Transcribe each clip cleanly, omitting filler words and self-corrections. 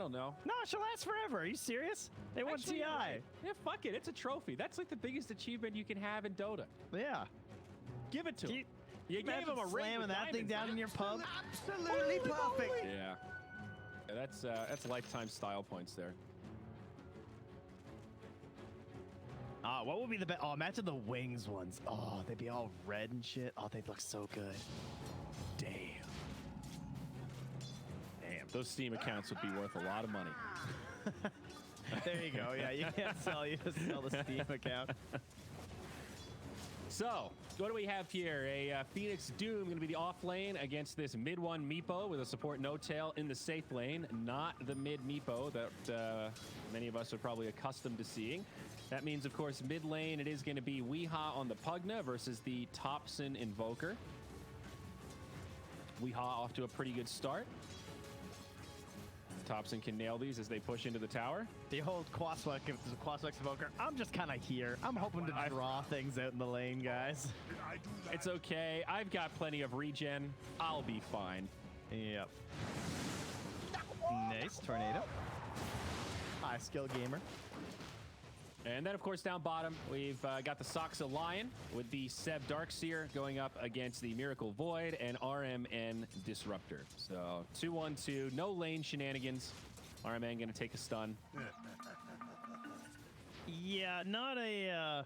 don't know. No, she'll last forever. Are you serious? They won Actually, TI. you're right. Yeah, fuck it. It's a trophy. That's like the biggest achievement you can have in Dota. Yeah. Give it to him. You gave Imagine him a ring slamming with that thing diamonds down in in it. your pub. Absolutely perfect. Yeah, that's lifetime style points there. What would be the best? Oh, imagine the wings ones. Oh, they'd be all red and shit. Oh, they'd look so good. Damn. Damn, those Steam accounts would be worth a lot of money. There you go. Yeah, you can't sell. You just sell the Steam account. So, what do we have here? A Phoenix Doom going to be the off lane against this mid one Meepo with a support No-Tail in the safe lane. Not the mid Meepo that many of us are probably accustomed to seeing. That means, of course, mid lane, it is going to be Weeha on the Pugna versus the Thompson Invoker. Weeha off to a pretty good start. Thompson can nail these as they push into the tower. The old Quaswex Evoker. I'm just kind of here. I'm hoping to draw things out in the lane, guys. It's okay. I've got plenty of regen. I'll be fine. Yep. Nice. Tornado. High skill gamer. And then, of course, down bottom, we've got the Soxa Lion with the Seb Darkseer going up against the Miracle Void and RMN Disruptor. So 2-1-2, no lane shenanigans. RMN going to take a stun. Yeah, not a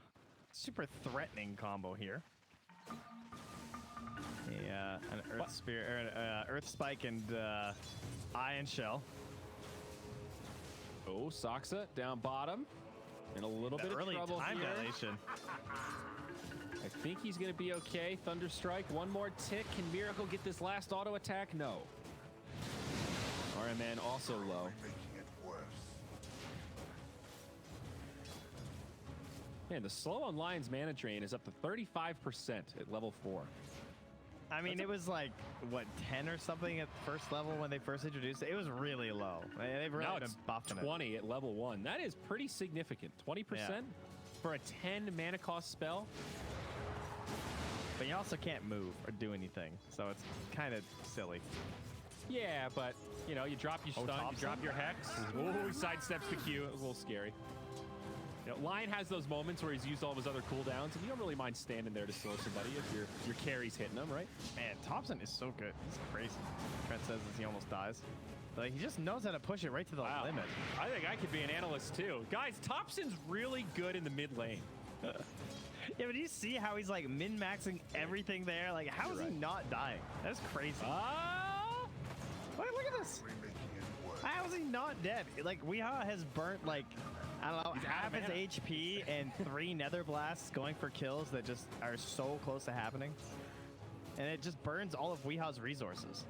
super threatening combo here. Yeah, an Earth Spear, Earth Spike, and Iron Shell. Oh, Soxa down bottom. In a little bit of trouble time here. dilation. I think he's going to be okay. Thunderstrike, one more tick. Can Miracle get this last auto attack? No. RMN also low. Man, the slow on Lion's mana drain is up to 35% at level 4. I mean, it was like, what, 10 or something at first level when they first introduced it? It was really low. They've really been buffing 20 at level 1. That is pretty significant. 20% for a 10 mana cost spell. But you also can't move or do anything, so it's kind of silly. Yeah, but, you know, you drop your stun, you drop your Hex. Oh, he sidesteps the Q. It was a little scary. You know, Lion has those moments where he's used all of his other cooldowns, and you don't really mind standing there to slow somebody if your carry's hitting them, right? Man, Thompson is so good. He's crazy. Trent says as he almost dies. Like, he just knows how to push it right to the limit. I think I could be an analyst, too. Guys, Thompson's really good in the mid lane. Yeah, but do you see how he's, like, min-maxing everything there? Like, how is he not dying? That's crazy. Look at this. How is he not dead? Like, Weeha has burnt, like, I don't know, half his HP and 3 Nether Blasts going for kills that just are so close to happening. And it just burns all of Weeha's resources.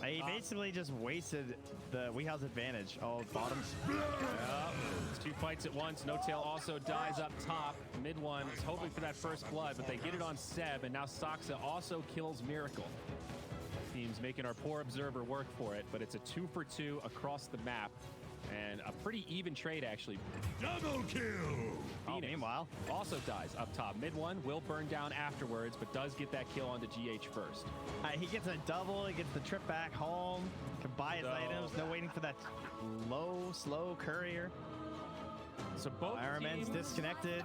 He basically just wasted the Weeha's advantage. Oh, bottom. It's 2 fights at once. No-Tail also dies up top. Mid one is hoping for that first blood, but they get it on Seb, and now Soxa also kills Miracle. Team's making our poor observer work for it, but it's a 2-for-2 across the map, and a pretty even trade, actually. Double kill! Phoenix meanwhile, also dies up top. Mid one will burn down afterwards, but does get that kill onto GH first. He gets a double. He gets the trip back home. Can buy his items. No waiting for that slow courier. So both Ironman's teams disconnected.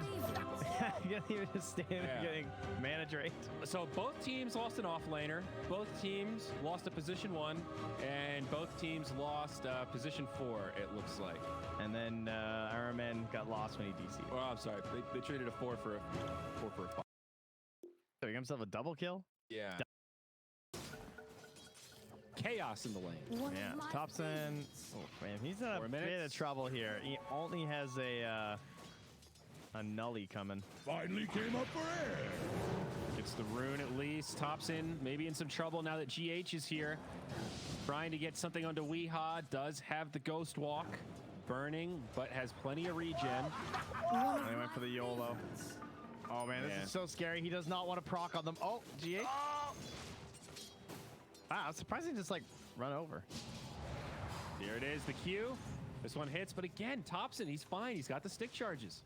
He was just standing getting mana drained. So both teams lost an offlaner. Both teams lost a position 1, and both teams lost position 4. It looks like. And then Ironman got lost when he DC'd. Oh, I'm sorry. They traded a 4 for a 5. So he got himself a double kill. Yeah. Chaos in the lane. Yeah, Thompson. Oh man, he's in a bit of trouble here. He only has a nully coming. Finally came up for air. It's the rune at least. Thompson maybe in some trouble now that GH is here. Trying to get something onto Weeha. Does have the Ghost Walk. Burning, but has plenty of regen. And he went for the YOLO. Oh man, this is so scary. He does not want to proc on them. Oh, GH. Wow, it's surprising just like run over. Here it is, the Q. This one hits, but again, Thompson, he's fine. He's got the stick charges.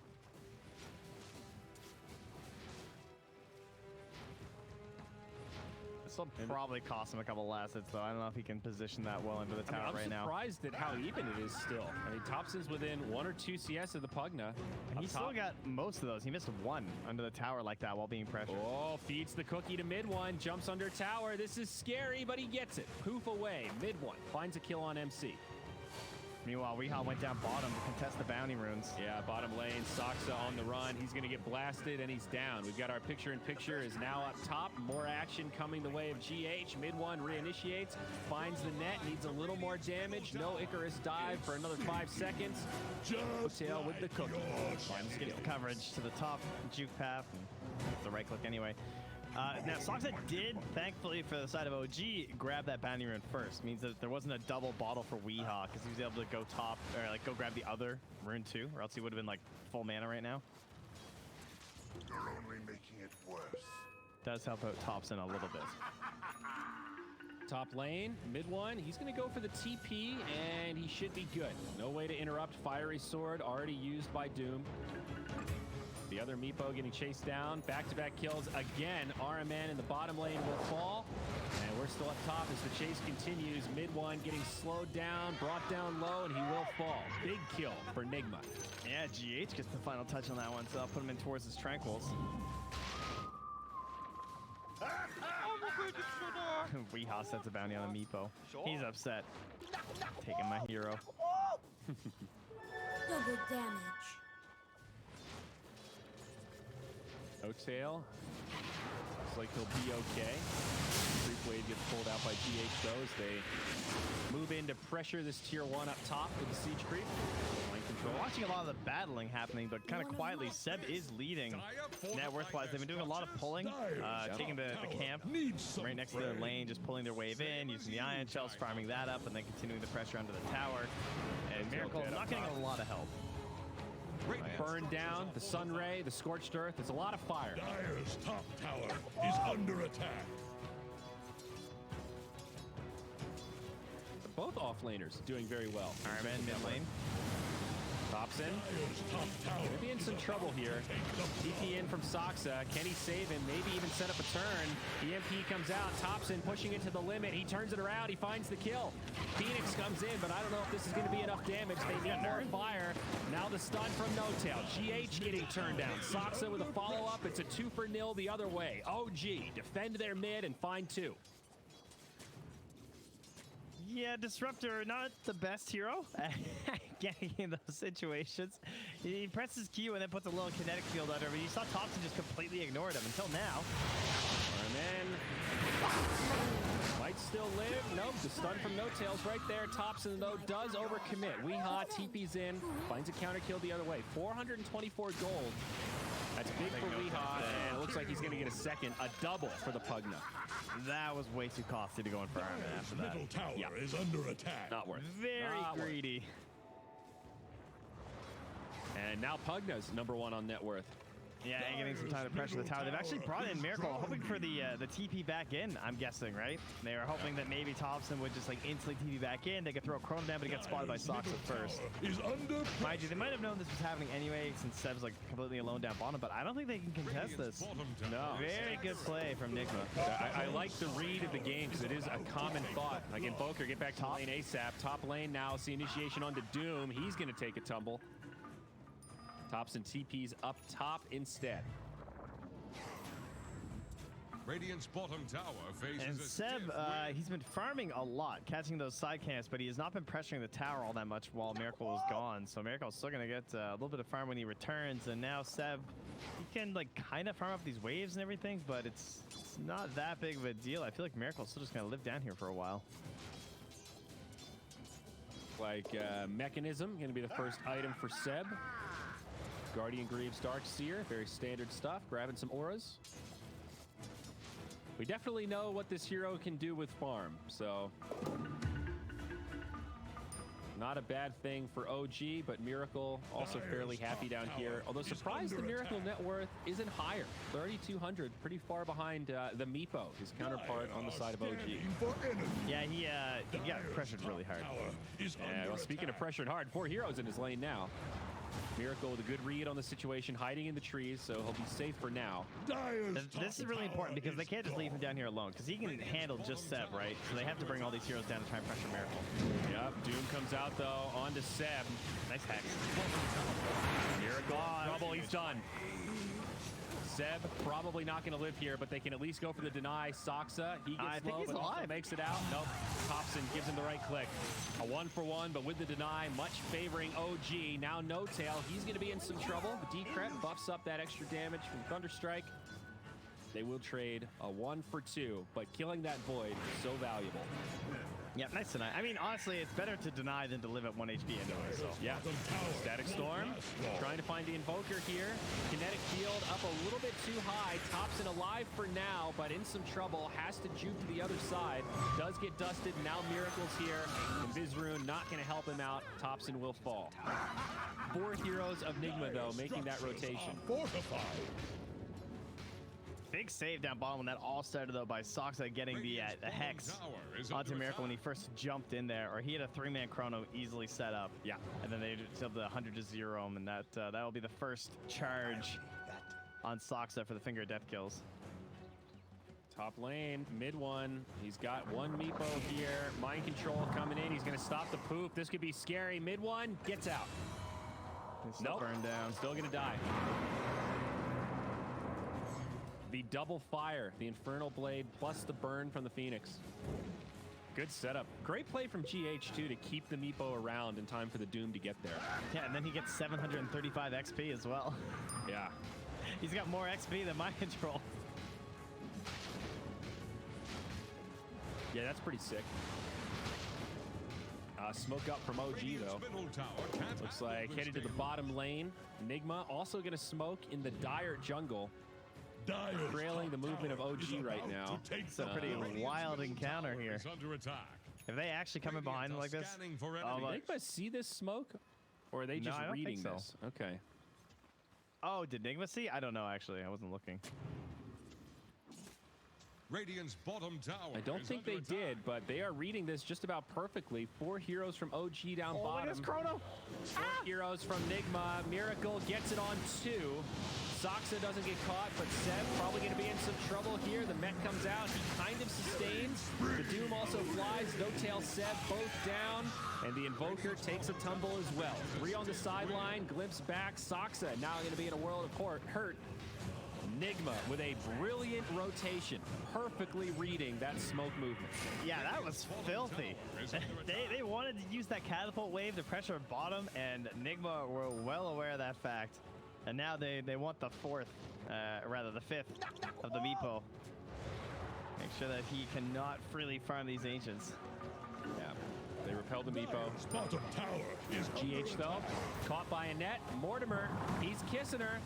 This Will probably cost him a couple assets, though. I don't know if he can position that well into the tower I'm right now. I'm surprised at how even it is still. I mean, Thompson's within 1 or 2 CS of the Pugna. He still got most of those. He missed one under the tower like that while being pressured. Oh, feeds the cookie to mid one, jumps under tower. This is scary, but he gets it. Poof away, mid one, finds a kill on MC. Meanwhile, Weehaw went down bottom to contest the bounty runes. Yeah, bottom lane, Soxa on the run. He's going to get blasted, and he's down. We've got our picture-in-picture is now up top. More action coming the way of GH. Mid one reinitiates, finds the net, needs a little more damage. No Icarus dive for another 5 seconds. Hotel with the cookie. Finds Gets the coverage to the top juke path. It's the right click anyway. Now, Soxa did, thankfully for the side of OG, grab that bounty rune first. Means that there wasn't a double bottle for Weehaw because he was able to go top, or like go grab the other rune too, or else he would have been like full mana right now. You're only making it worse. Does help out Thompson a little bit. Top lane, mid one. He's going to go for the TP, and he should be good. No way to interrupt. Fiery Sword already used by Doom. The other Meepo getting chased down. Back-to-back kills again. RMN in the bottom lane will fall. And we're still up top as the chase continues. Mid one getting slowed down, brought down low, and he will fall. Big kill for Nigma. Yeah, GH gets the final touch on that one, so I'll put him in towards his Tranquils. Weehaw sets a bounty on a Meepo. He's upset. Taking my hero. Double damage. Oaktail. Looks like he'll be okay. Creep wave gets pulled out by GH though as they move in to pressure this tier 1 up top with the siege creep. Line control. We're watching a lot of the battling happening, but kind of quietly, Seb is leading net worth-wise. They've been doing a lot of pulling, taking the camp right next to their lane, just pulling their wave in, using the ion shells, farming that up, and then continuing the pressure under the tower. And Miracle not getting a lot of help. Burn down, the sun ray, the scorched earth. It's a lot of fire. Dire's top tower is under attack. Both offlaners doing very well. RMN mid lane. Thompson. Dire's top tower. Gonna be in some trouble here. TP in from Soxa. Can he save him? Maybe even set up a turn. EMP comes out. Thompson pushing it to the limit. He turns it around. He finds the kill. Phoenix comes in, but I don't know if this is going to be enough damage. They need more fire. Now the stun from No Tail. GH getting turned down. Soxa with a follow-up. It's a 2-for-0 the other way. OG defend their mid and find 2. Yeah, Disruptor, not the best hero getting in those situations. He presses Q and then puts a little kinetic field under him. You saw Thompson just completely ignored him until now. And then might still live. Nope, the stun from No Tail's right there. Thompson, though, does overcommit. Weehaw TP's in, finds a counter kill the other way. 424 gold. That's big for Weehaw, and it looks like he's going to get a second, a double for the Pugna. That was way too costly to go in for Iron Man after that. Middle tower is under attack. Not worth. Very Not worth. greedy. And now Pugna's #1 on net worth. Yeah, and getting some time to pressure the tower. They've actually brought in Miracle, hoping for the TP back in, I'm guessing, right? They were hoping that maybe Thompson would just like instantly TP back in. They could throw a Chrono down, but he got spotted by Soxa first. Is under Mind you, they might have known this was happening anyway, since Seb's like completely alone down bottom, but I don't think they can contest this. No. Very good play from Nigma. I like the read of the game because it is a common thought. Like Invoker, get back to lane ASAP. Top lane now, see initiation onto Doom. He's going to take a tumble. Thompson TP's up top instead. Radiant's bottom tower faces And a Seb, stiff he's been farming a lot, catching those side camps, but he has not been pressuring the tower all that much while Miracle is gone. So Miracle's still going to get a little bit of farm when he returns. And now Seb, he can like kind of farm up these waves and everything, but it's not that big of a deal. I feel like Miracle's still just going to live down here for a while. Like Mechanism, going to be the first item for Seb. Guardian Greaves Darkseer, very standard stuff. Grabbing some auras. We definitely know what this hero can do with farm, so not a bad thing for OG, but Miracle also fairly happy down here. Although surprised the Miracle net worth isn't higher. 3,200, pretty far behind the Meepo, his counterpart on the side of OG. Yeah, he got pressured really hard. Yeah, well, speaking of pressured hard, 4 heroes in his lane now. Miracle with a good read on the situation, hiding in the trees, so he'll be safe for now. This is really important because they can't just leave him down here alone because he can handle just Seb, right? So they have to bring all these heroes down to try and pressure Miracle. Yep, Doom comes out though, on to Seb. Nice hex. Miracle, trouble, he's done. Seb probably not going to live here, but they can at least go for the deny. Soxa, he gets low, but also makes it out. Nope, Thompson gives him the right click. A 1-for-1, but with the deny, much favoring OG. Now No Tail, he's going to be in some trouble. The Decret buffs up that extra damage from Thunderstrike. They will trade a 1-for-2, but killing that Void is so valuable. Yeah, nice deny. I mean, honestly, it's better to deny than to live at 1 HP anyway, so. Yeah. Static Storm, trying to find the Invoker here. Kinetic Field up a little bit too high. Thompson alive for now, but in some trouble. Has to juke to the other side. Does get dusted. Now Miracle's here. And Vizrune not going to help him out. Thompson will fall. 4 heroes of Nigma, though, making that rotation. Big save down bottom, and that all started though by Soxa getting the hex onto Miracle when he first jumped in there, or he had a 3-man chrono easily set up. Yeah, and then they did the 100 to 0 him, and that will be the first charge on Soxa for the finger of death kills. Top lane, mid one. He's got one Meepo here. Mind control coming in. He's going to stop the poop. This could be scary. Mid one gets out. Nope. Burned down. Still going to die. The double fire, the Infernal Blade, plus the burn from the Phoenix. Good setup. Great play from GH, too, to keep the Meepo around in time for the Doom to get there. Yeah, and then he gets 735 XP as well. Yeah. He's got more XP than Mind Control. Yeah, that's pretty sick. Smoke up from OG, though. Looks like headed to the bottom lane. Nigma also going to smoke in the Dire jungle. Trailing the movement of OG right now. It's a pretty wild encounter here. If they actually come in behind him like this, did Nigma see this smoke? Or are they just reading this? Okay. Oh, did Nigma see? I don't know, actually. I wasn't looking. Radiant's bottom tower. I don't think they did, but they are reading this just about perfectly. 4 heroes from OG down bottom. Look at this chrono. 4 heroes from Nigma. Miracle gets it on 2. Soxa doesn't get caught, but Seb probably going to be in some trouble here. The mech comes out. He kind of sustains. The Doom also flies. No Tail, Seb both down. And the Invoker takes a tumble as well. 3 on the sideline. Glimpse back. Soxa now going to be in a world of hurt. Nigma with a brilliant rotation, perfectly reading that smoke movement. Yeah, that was filthy. They wanted to use that catapult wave to pressure bottom, and Nigma were well aware of that fact. And now they want the 4th, rather the 5th of the Meepo. Make sure that he cannot freely farm these ancients. Yeah, they repel the Meepo. Bottom tower is GH though, caught by a net. Mortimer, he's kissing her.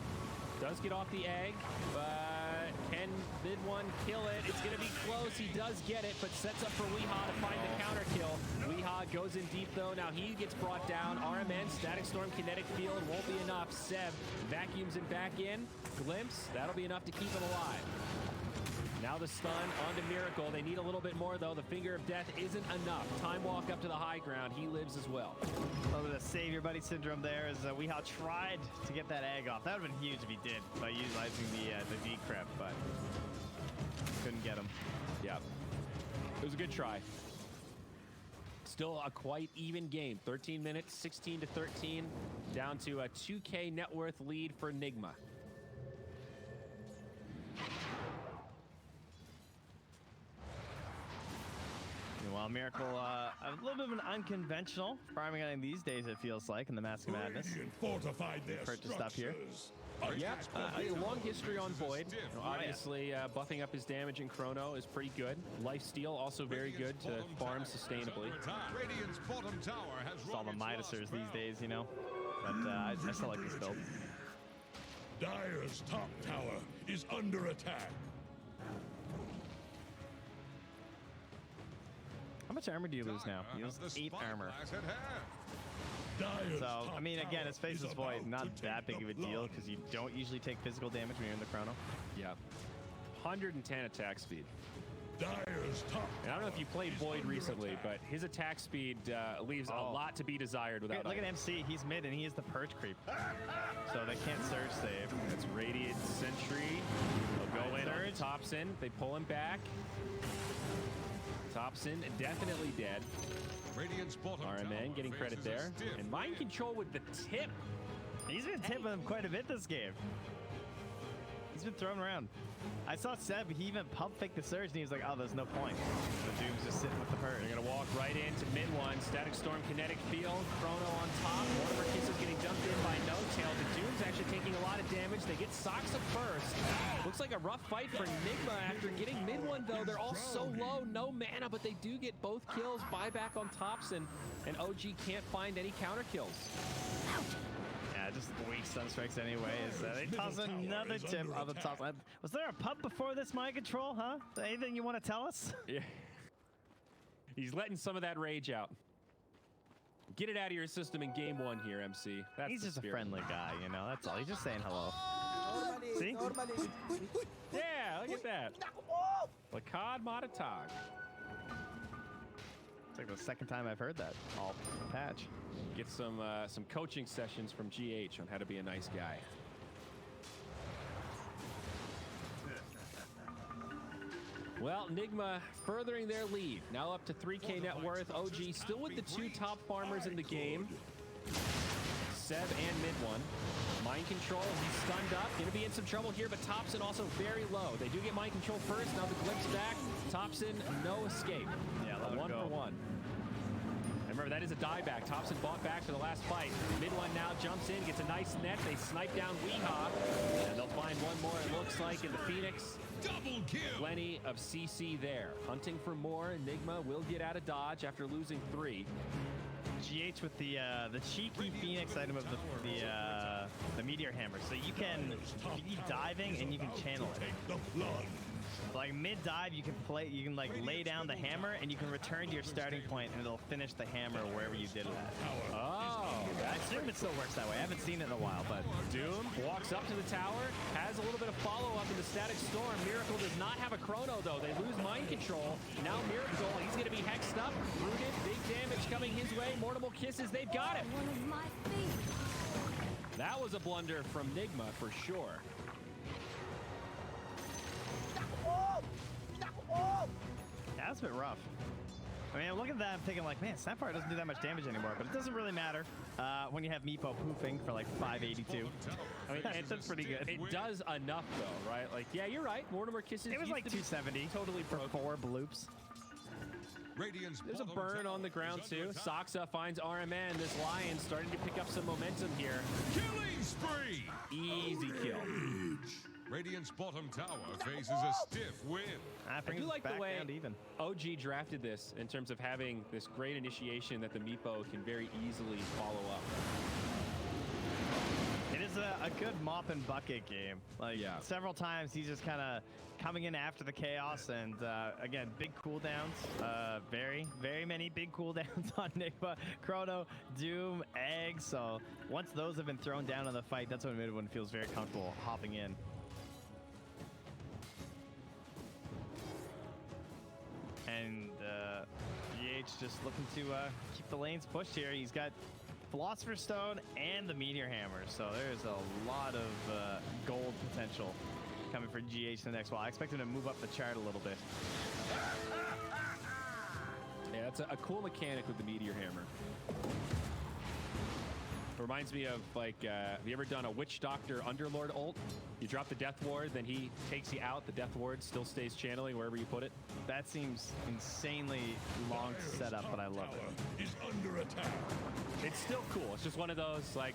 Does get off the egg, but can mid one kill it? It's going to be close. He does get it, but sets up for Weehaw to find the counter kill. Weehaw goes in deep, though. Now he gets brought down. RMN, Static Storm, Kinetic Field won't be enough. Seb vacuums him back in. Glimpse, that'll be enough to keep him alive. Now the stun onto Miracle. They need a little bit more, though. The Finger of Death isn't enough. Time walk up to the high ground. He lives as well. A little bit of save your buddy syndrome there as Weehaw tried to get that egg off. That would have been huge if he did by utilizing the decrep, but couldn't get him. Yeah. It was a good try. Still a quite even game. 13 minutes, 16 to 13, down to a 2K net worth lead for Nigma. Meanwhile, Miracle, a little bit of an unconventional farming item these days, it feels like, in the Mask of Madness. fortified their Purchased up here. Yeah, a long history on Void. Obviously, buffing up his damage in Chrono is pretty good. Lifesteal also very good to farm sustainably. Radiant's bottom tower has It's all the Midasers these days, you know. But I still like this build. Dire's top tower is under attack. How much armor do you lose now? You lose 8 armor. Dire's So, I mean, top again, tower his face is void. about Not to that take big of a the deal blood. because you don't usually take physical damage when you're in the Chrono. Yeah. 110 attack speed. Dire's And I don't know if you played Void recently, but his attack speed leaves a lot to be desired without Look at items. MC. He's mid, and he is the purge creep. So they can't surge save. That's Radiant Sentry. They'll go in on Thompson. They pull him back. Thompson definitely dead. Radiant's bottom RMN tower getting credit faces a there. stiff And Mind Control with the tip. He's been tipping him quite a bit this game. He's been thrown around. I saw Seb, he even pump faked the surge, and he was like, oh, there's no point. The Doom's just sitting with the purge. They're going to walk right into mid one. Static Storm, Kinetic Field, Chrono on top. Mortimer Kisses getting dumped in by No Tail. The Doom's actually taking a lot of damage. They get Soxa first. Looks like a rough fight for Nigma after getting mid one, though. They're all so low, no mana, but they do get both kills. Buyback on Thompson, and OG can't find any counter kills. Yeah, just weak stun strikes anyways. They toss another tip on the top. Was there a pump before this Mind Control, huh? Anything you want to tell us? Yeah. He's letting some of that rage out. Get it out of your system in game one here, MC. That's He's the just spirit. a friendly guy, you know? That's all. He's just saying hello. See? Yeah, look at that. Lakad Matatag. It's like the second time I've heard that all patch. Get some coaching sessions from GH on how to be a nice guy. Well, Nigma furthering their lead. Now up to 3K net worth. OG still with the two top farmers in the game. Seb and mid one. Mind Control, he's stunned up. Gonna be in some trouble here, but Thompson also very low. They do get Mind Control first. Now the Glimpse back. Thompson, no escape. Yeah, let him one go. for one. And remember, that is a dieback. Thompson bought back for the last fight. Mid one now jumps in, gets a nice net. They snipe down Weehaw. And they'll find one more, it looks like, in the Phoenix. double kill. Plenty of CC there. Hunting for more. Enigma will get out of dodge after losing 3. GH with the cheeky Phoenix item of the Meteor Hammer. So you can be diving and you can channel it. Like mid dive, you can like lay down the hammer and you can return to your starting point and it'll finish the hammer wherever you did it at. Oh, I assume it still works that way. I haven't seen it in a while, but Doom walks up to the tower, has a little bit of follow-up in the Static Storm. Miracle does not have a chrono, though. They lose Mind Control. Now Miracle, he's going to be hexed up, rooted, big damage coming his way. Mortimer Kisses, they've got him. One of my favorites. That was a blunder from Nigma for sure. yeah, that's a bit rough. I mean, look at that. I'm thinking like, man, Snapfire doesn't do that much damage anymore, but it doesn't really matter when you have Meepo poofing for like 582. I mean, That's pretty good. It does enough, though, right? Like, yeah, you're right. Mortimer Kisses It was used like to be 270 totally for broken. 4 bloops. Radiant's There's a bottom burn tower on the ground, is too. under attack. Soxa finds RMN. This Lion starting to pick up some momentum here. Killing spree. Easy kill. Radiant's bottom tower faces a stiff win. I I do like the back way down to even. OG drafted this in terms of having this great initiation that the Meepo can very easily follow up. It is a good mop and bucket game. Like several times he's just kind of coming in after the chaos and again, big cooldowns. Very many big cooldowns on Nigma, Chrono, Doom, Egg. So once those have been thrown down in the fight, that's when Midwin feels very comfortable hopping in. And GH just looking to keep the lanes pushed here. He's got Philosopher's Stone and the Meteor Hammer, so there's a lot of gold potential coming for GH in the next while. I expect him to move up the chart a little bit. Yeah, that's a cool mechanic with the Meteor Hammer. Reminds me of, like, have you ever done a Witch Doctor Underlord ult? You drop the Death Ward, then he takes you out. The Death Ward still stays channeling wherever you put it. That seems insanely long to set up, but I love it. Is under attack. It's still cool. It's just one of those, like,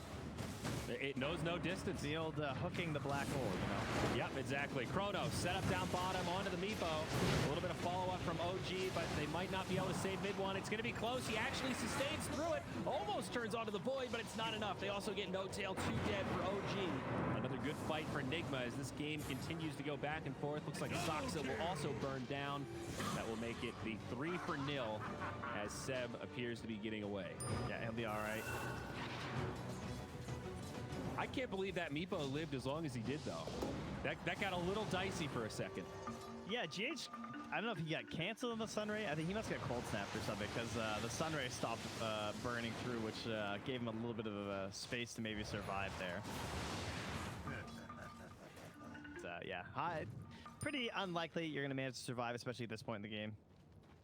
it knows no distance. The old hooking the black hole, you know? Yep, exactly. Chrono set up down bottom onto the Meepo. A little bit of follow-up from OG, but they might not be able to save mid one. It's going to be close. He actually sustains through it. Almost turns onto the Void, but it's not enough. They also get No Tail, 2 dead for OG. Another good fight for Nigma as this game continues to go back and forth. Looks like Soxa will also burn down. That will make it the 3-0 as Seb appears to be getting away. Yeah, he'll be all right. I can't believe that Meepo lived as long as he did, though. That got a little dicey for a second. Yeah, GH I don't know if he got canceled on the Sunray. I think he must get cold snapped or something because the Sunray stopped burning through, which gave him a little bit of space to maybe survive there. Yeah, pretty unlikely you're going to manage to survive, especially at this point in the game.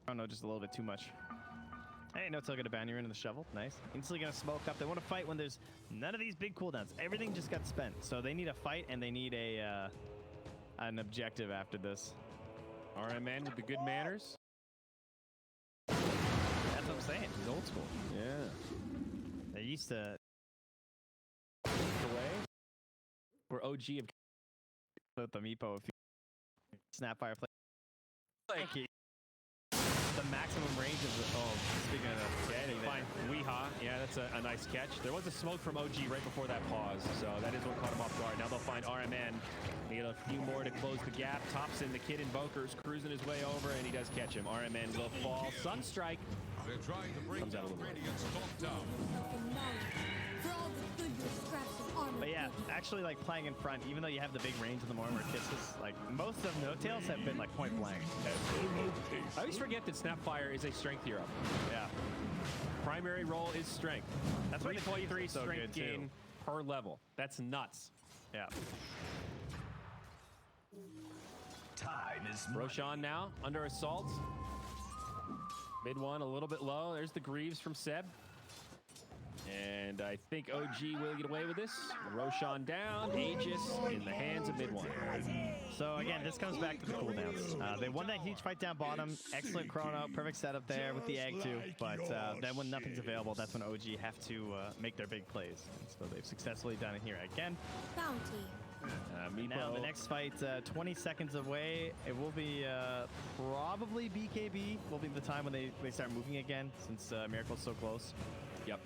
I don't know, just a little bit too much. Hey, no, still gonna ban you into the shovel. Nice. Instantly gonna smoke up. They want to fight when there's none of these big cooldowns. Everything just got spent. So they need a fight and they need an objective after this. RMN with the good manners. That's what I'm saying. He's old school. Yeah. They used to Away. Where OG have put the Meepo Snapfire play. like The maximum range of the speaking of the fine. Weehaw. Yeah, that's a nice catch. There was a smoke from OG right before that pause, so that is what caught him off guard. Now they'll find RMN. Need a few more to close the gap. Tops in the Kid Invoker's cruising his way over, and he does catch him. RMN will fall. Sunstrike. They're trying to bring Comes out a down little bit. Radiant's top tower. For all the goodness, scraps of armor. But yeah, actually like playing in front, even though you have the big range of the Mortimer Kisses, like most of No Tails have been like point blank. I always forget that Snapfire is a strength hero. Yeah. Primary role is strength. That's why the 3.3 so strength good, gain per level. That's nuts. Yeah. Time is Roshan now under assault. Mid one a little bit low. There's the Greaves from Seb. And I think OG will get away with this. Roshan down. Aegis in the hands of mid one. So again, this comes back to the cooldowns. They won that huge fight down bottom. Excellent chrono. Perfect setup there with the egg too. But then when nothing's available, that's when OG have to make their big plays. And so they've successfully done it here again. Bounty. Now the next fight, 20 seconds away. It will be probably BKB. Will be the time when they start moving again, since Miracle's so close. Yep.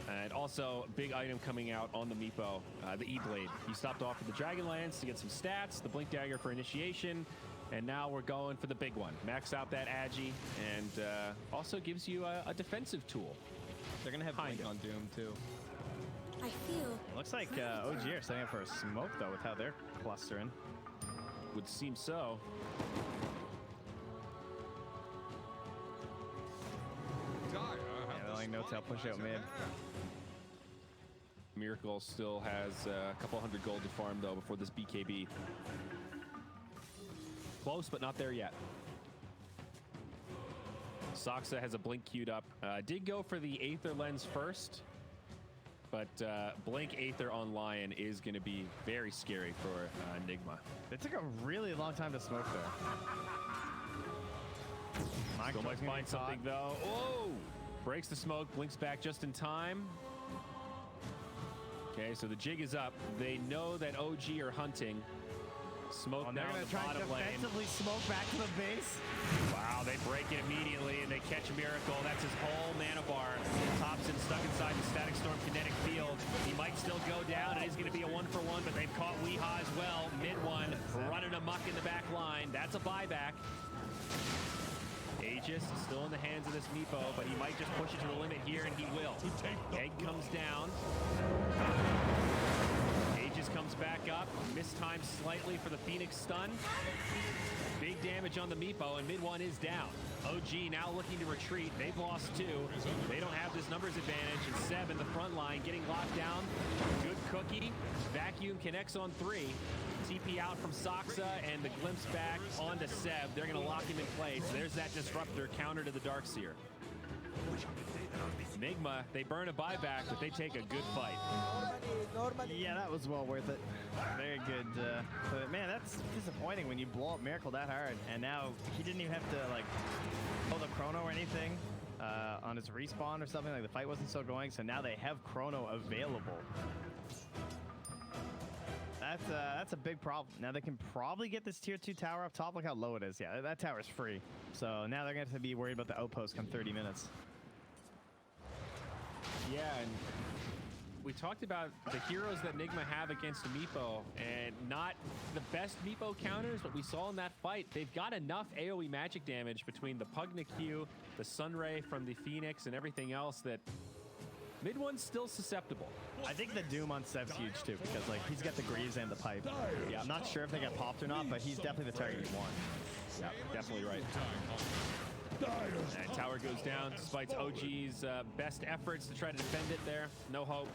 And also, big item coming out on the Meepo, the E-Blade. He stopped off at the Dragonlance to get some stats, the Blink Dagger for initiation, and now we're going for the big one. Max out that Agi, and also gives you a defensive tool. They're going to have Blink on Doom, too. I feel. Looks like OG are setting up for a smoke, though, with how they're clustering. Would seem so. Dire have Yeah, the like no tail push out spotlight mid. ahead. Miracle still has a couple hundred gold to farm, though, before this BKB. Close, but not there yet. Soxa has a Blink queued up. Did go for the Aether Lens first, but Blink Aether on Lion is going to be very scary for Nigma. It took a really long time to smoke there. Still might find something, though. Oh! Breaks the smoke, blinks back just in time. Okay, so the jig is up. They know that OG are hunting. Smoke They're down going the to try and bottom lane. defensively smoke back to the base. Wow, they break it immediately, and they catch Miracle. That's his whole mana bar. Thompson stuck inside the Static Storm kinetic field. He might still go down. It is going to be a 1-for-1, but they've caught Weehaw as well. Mid one, running amok in the back line. That's a buyback. Aegis still in the hands of this Meepo, but he might just push it to the limit here, and he will. Egg comes down. Aegis comes back up. Mistimed slightly for the Phoenix stun. Big damage on the Meepo, and mid one is down. OG now looking to retreat. They've lost two. They don't have this numbers advantage. And Seb in the front line getting locked down. Good cookie. Vacuum connects on three. TP out from Soxa, and the glimpse back onto Seb. They're going to lock him in place. There's that disruptor counter to the Darkseer. Nigma, they burn a buyback, but they take a good fight. Yeah, that was well worth it. Very good. But man, that's disappointing when you blow up Miracle that hard, and now he didn't even have to like pull the chrono or anything on his respawn or something. Like the fight wasn't still going, so now they have chrono available. That's a big problem. Now they can probably get this tier 2 tower up top. Look how low it is. Yeah, that tower is free. So now they're going to have to be worried about the outpost come 30 minutes. Yeah, and we talked about the heroes that Nigma have against Meepo, and not the best Meepo counters, but we saw in that fight, they've got enough AoE magic damage between the Pugna Q, the Sunray from the Phoenix, and everything else that mid one's still susceptible. I think the Doom on Seb's huge too, because like he's got the Greaves and the pipe. Yeah, I'm not sure if they got popped or not, but he's definitely the target you want. Yeah, definitely right. And tower goes down, despite OG's best efforts to try to defend it there. No hope.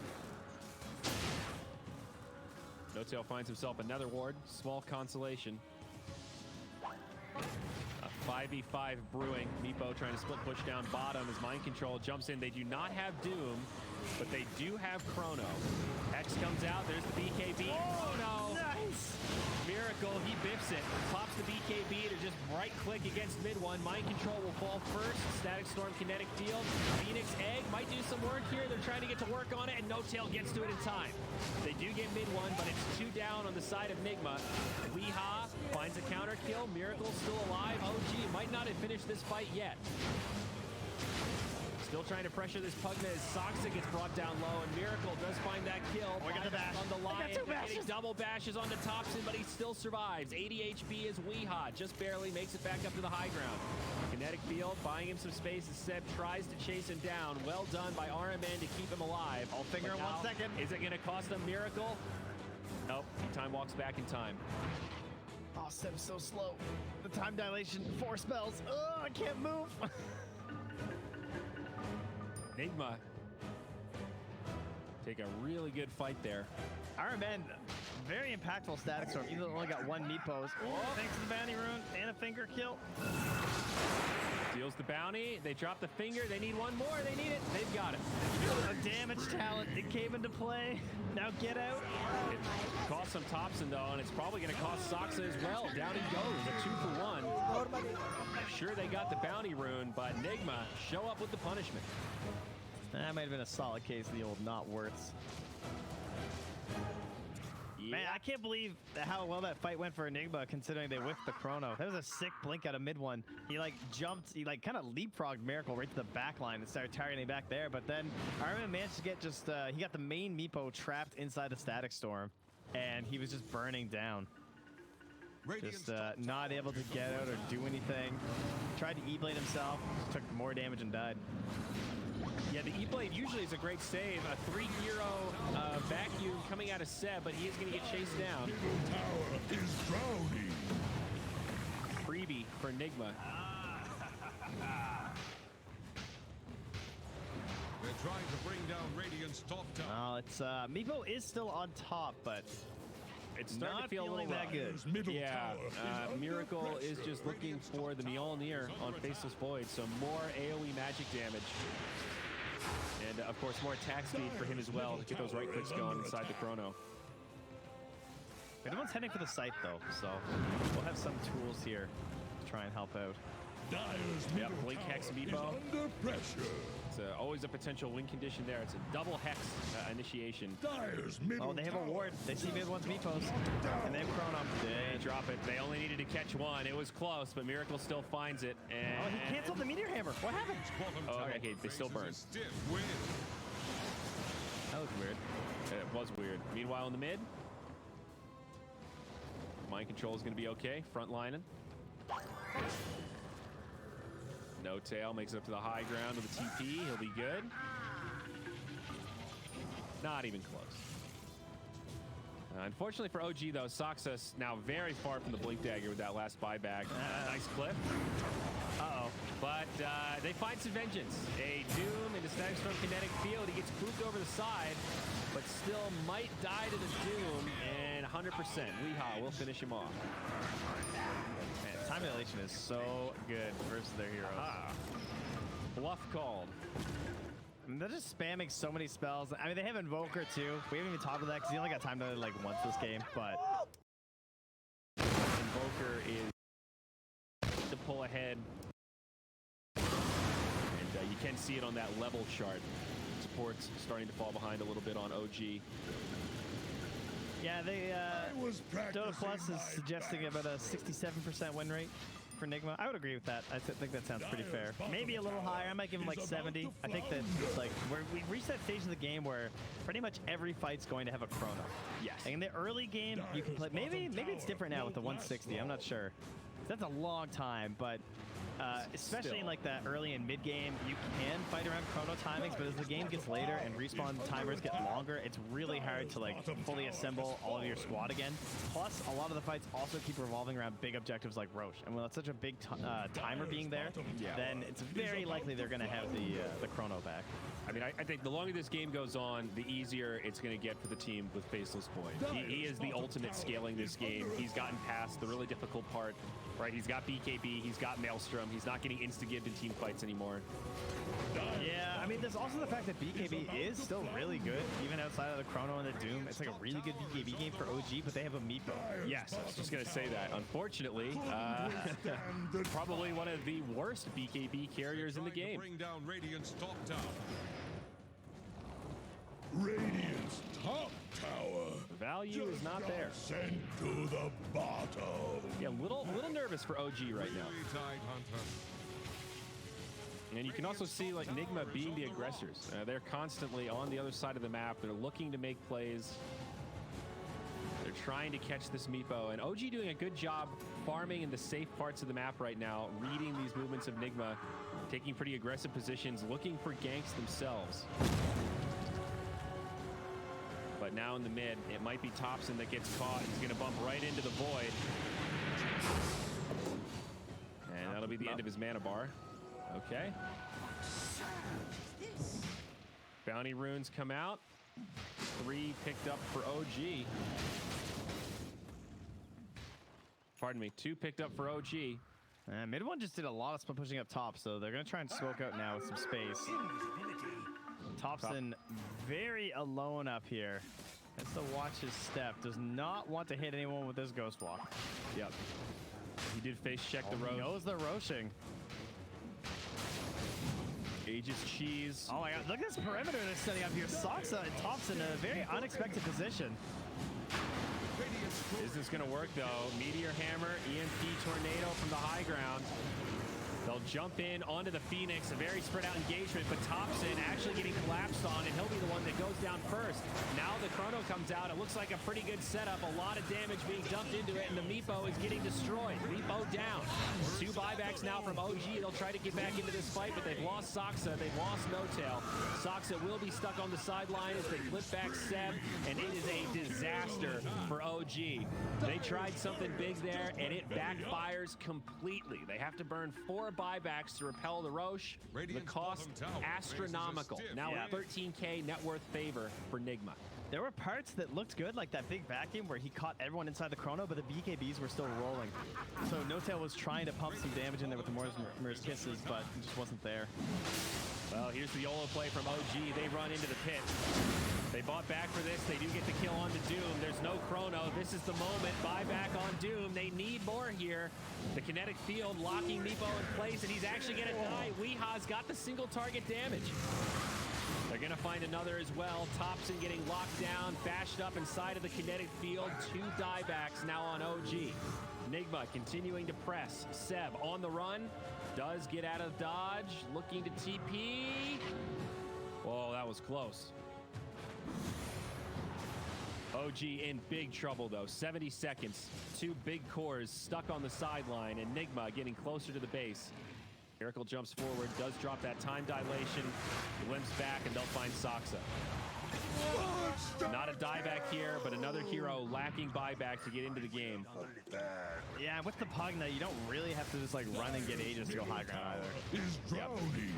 No-Tail finds himself another ward. Small consolation. A 5v5 brewing. Meepo trying to split push down bottom as Mind Control jumps in. They do not have Doom, but they do have Chrono. X comes out. There's the BKB. Oh, no. Nice. Miracle, he biffs it. Pops the BKB to just right-click against mid one. Mind Control will fall first. Static Storm, Kinetic Field. Phoenix Egg might do some work here. They're trying to get to work on it, and No-Tail gets to it in time. They do get mid one, but it's 2 down on the side of Nigma. Weeha finds a counter kill. Miracle's still alive. OG might not have finished this fight yet. Still trying to pressure this Pugna as Soxa gets brought down low, and Miracle does find that kill. Look at the bash. On the line, Two bashes. getting double bashes onto Thompson, but he still survives. 80 HP is Weeha, just barely makes it back up to the high ground. Kinetic Field buying him some space as Seb tries to chase him down. Well done by RMN to keep him alive. I'll finger But in 1 now, second. Is it going to cost him Miracle? Nope, he time walks back in time. Oh, Seb's so slow. The time dilation, 4 spells. Oh, I can't move. Nigma take a really good fight there. RMN, very impactful Static Storm, even though they only got 1 Meepos. Oh, thanks to the bounty rune and a finger kill. Steals the bounty. They drop the finger. They need one more. They need it. They've got it. A damage talent. It came into play. Now get out. It cost some Thompson, though, and it's probably going to cost Soxa as well. Down he goes. A 2 for 1. Sure, they got the bounty rune, but Nigma show up with the punishment. That might have been a solid case of the old not worths. Yeah. Man, I can't believe how well that fight went for Enigma, considering they whiffed the Chrono. That was a sick blink out of mid one. He like jumped, he like kind of leapfrogged Miracle right to the back line and started targeting back there. But then Ironman managed to get just, he got the main Meepo trapped inside the Static Storm, and he was just burning down. Just not able to get out or do anything. Tried to E-Blade himself, just took more damage and died. Yeah, the E-Blade usually is a great save. A 3-0 vacuum coming out of Seb, but he is going to get chased down. Middle tower is drowning. Freebie for Nigma. They're trying to bring down Radiant's top tower. Oh, it's Meepo is still on top, but It's starting not to feel a feeling little that good. Dyer's middle Yeah, tower is Miracle under is just looking for the Mjolnir on Faceless Void, so more AoE magic damage. And of course, more attack speed for him as well to get those right clicks going inside the Chrono. Everyone's heading for the site though, so we'll have some tools here to try and help out. Dyer's Yep, middle Blink Hex tower Meepo. is under pressure. It's always a potential win condition there. It's a double Hex initiation. Dyer's middle Oh, they have a tower ward. They see mid one's Meepos, and they have Chrono. They drop it. They only needed to catch one. It was close, but Miracle still finds it. And Oh, he canceled the Meteor Hammer. What happened? Bottom Oh, tower okay, they still faces a burn. stiff wind. That was weird. It was weird. Meanwhile, in the mid, Mind Control is going to be okay. Front lining. No Tail makes it up to the high ground with a TP. He'll be good. Not even close. Unfortunately for OG, though, Soxa's now very far from the Blink Dagger with that last buyback. Nice clip. Uh-oh. But they find some vengeance. A Doom into Static Storm Kinetic Field. He gets pooped over the side, but still might die to the Doom. And 100%. Weeha will finish him off. Man, time dilation is so good versus their heroes. Bluff called. I mean, they're just spamming so many spells. I mean, they have Invoker too. We haven't even talked about that because he only got time to like once this game, but Invoker is to pull ahead. And you can see it on that level chart. Support's starting to fall behind a little bit on OG. yeah, they I was Dota Plus practicing is my suggesting about a 67% win rate for Nigma. I would agree with that. I think that sounds pretty fair. Maybe a little higher. I might give him like 70. I think that like we've reached that stage of the game where pretty much every fight's going to have a Chrono. Yes. In the early game, you can play. Maybe it's different now with the 160. I'm not sure. That's a long time, but especially in like that early and mid game, you can fight around chrono timings, but as the game gets later and respawn timers get longer, it's really hard to like fully assemble all of your squad again. Plus, a lot of the fights also keep revolving around big objectives like Roche, and when it's such a big timer being there, then it's very likely they're going to have the chrono back. I mean, I think the longer this game goes on, the easier it's going to get for the team with Faceless Void. He is the ultimate scaling this game. He's gotten past the really difficult part, right? He's got BKB, he's got Maelstrom, he's not getting insta-gibbed in team fights anymore. Yeah, I mean, there's also the fact that BKB is still really good, even outside of the Chrono and the Doom. It's like a really good BKB game for OG, but they have a Meepo. Yes, I was just going to say that. Unfortunately, probably one of the worst BKB carriers in the game. Bring down Radiant's top tower. Radiant's top tower. Value is not there. Sent to the bottom. Yeah, little nervous for OG right now. Tide Hunter. And you can also see like Nigma being the aggressors. They're constantly on the other side of the map. They're looking to make plays. They're trying to catch this Meepo. And OG doing a good job farming in the safe parts of the map right now, reading these movements of Nigma, taking pretty aggressive positions, looking for ganks themselves. But now in the mid, it might be Thompson that gets caught. He's going to bump right into the void. And that'll be the end of his mana bar. Okay. Bounty runes come out. 3 picked up for OG. Pardon me, 2 picked up for OG. Mid one just did a lot of split pushing up top, so they're going to try and smoke out now with some space. Thompson very alone up here. Has to watch his step. Does not want to hit anyone with this Ghost Walk. Yep. He did face check the Roche. He knows the Roshing. Aegis Cheese. Oh my god, look at this perimeter they're setting up here. Soxa and Thompson in a very unexpected position. Is this going to work, though? Meteor Hammer, EMP Tornado from the high ground. They'll jump in onto the Phoenix, a very spread out engagement, but Thompson actually getting collapsed on, and he'll be the one that goes down first. Now the Chrono comes out. It looks like a pretty good setup. A lot of damage being dumped into it, and the Meepo is getting destroyed. Meepo down. 2 buybacks now from OG. They'll try to get back into this fight, but they've lost Soxa. They've lost No-Tail. Soxa will be stuck on the sideline as they flip back Seb, and it is a disaster for OG. They tried something big there, and it backfires completely. They have to burn 4 buybacks to repel the Roche. The cost astronomical. Now a 13K net worth favor for Nigma. There were parts that looked good, like that big vacuum where he caught everyone inside the Chrono, but the BKBs were still rolling. So No-Tail was trying to pump some damage in there with the Mirror's Kisses, but it just wasn't there. Well, here's the YOLO play from OG. They run into the pit. They bought back for this. They do get the kill on the Doom. There's no Chrono. This is the moment. Buyback on Doom. They need more here. The kinetic field locking Meepo in place, and he's actually going to die. Weeha's got the single target damage. They're going to find another as well. Thompson getting locked down, bashed up inside of the kinetic field. 2 diebacks now on OG. Nigma continuing to press. Seb on the run. Does get out of dodge. Looking to TP. Whoa, that was close. OG in big trouble, though. 70 seconds. 2 big cores stuck on the sideline, and Nigma getting closer to the base. Miracle jumps forward, does drop that time dilation, limps back, and they'll find Soxa. Not a dieback here, but another hero lacking buyback to get into the game. Yeah, with the Pugna, you don't really have to just like run and get Aegis to go high ground either. Is drowning.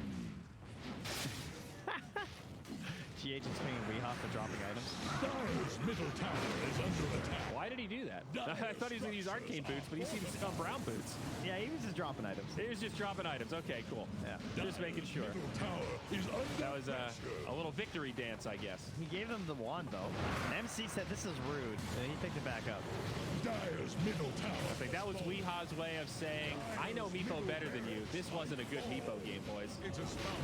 GH is swinging Weehaw for dropping items. Dyer's middle tower is under attack. Why did he do that? I thought he was going to use arcane boots, but he seems to on brown boots. Yeah, he was just dropping items. He was just dropping items. Okay, cool. Yeah. Just making sure. Middle tower is under That was pressure. a little victory dance, I guess. He gave them the wand, though. And MC said, this is rude. And he picked it back up. Dyer's middle tower. I think that was Weeha's way of saying, I know Meepo better than you. This wasn't a good Meepo game, boys. It's a spell.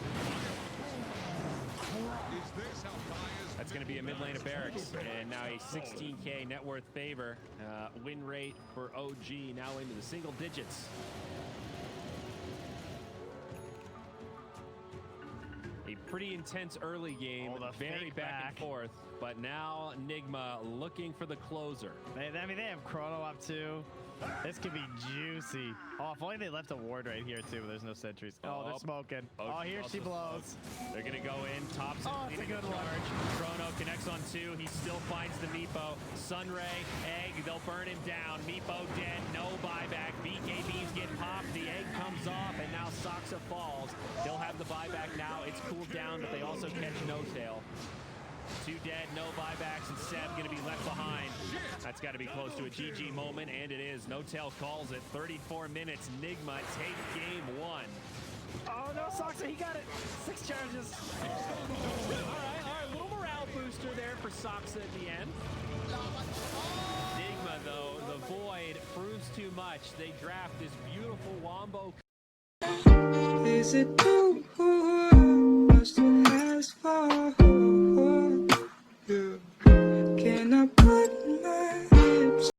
Is this how Dyer's That's going to be a mid lane of Barracks, and now a 16K net worth favor. Win rate for OG now into the single digits. A pretty intense early game, Oh, the very fake back and back. forth. But now Nigma looking for the closer. I mean, they have Chrono up too. This could be juicy. Oh, if only they left a ward right here too, but there's no sentries. Oh, they're smoking. Oh, here she blows. They're gonna go in, tops it, Oh, it's a leading good the one. charge. Chrono connects on 2. He still finds the Meepo. Sunray, Egg, they'll burn him down. Meepo dead, no buyback. BKBs get popped, the Egg comes off, and now Soxa falls. He'll have the buyback now. It's cooled down, but they also catch No Tail. 2 dead, no buybacks, and Seb gonna be left behind. That's got to be close to a GG moment, and it is. No Tail calls it. 34 minutes. Nigma take game 1. Oh no, Soxa, he got it. 6 charges. All right, little morale booster there for Soxa at the end. Nigma, though, the Void proves too much. They draft this beautiful Wombo. Is it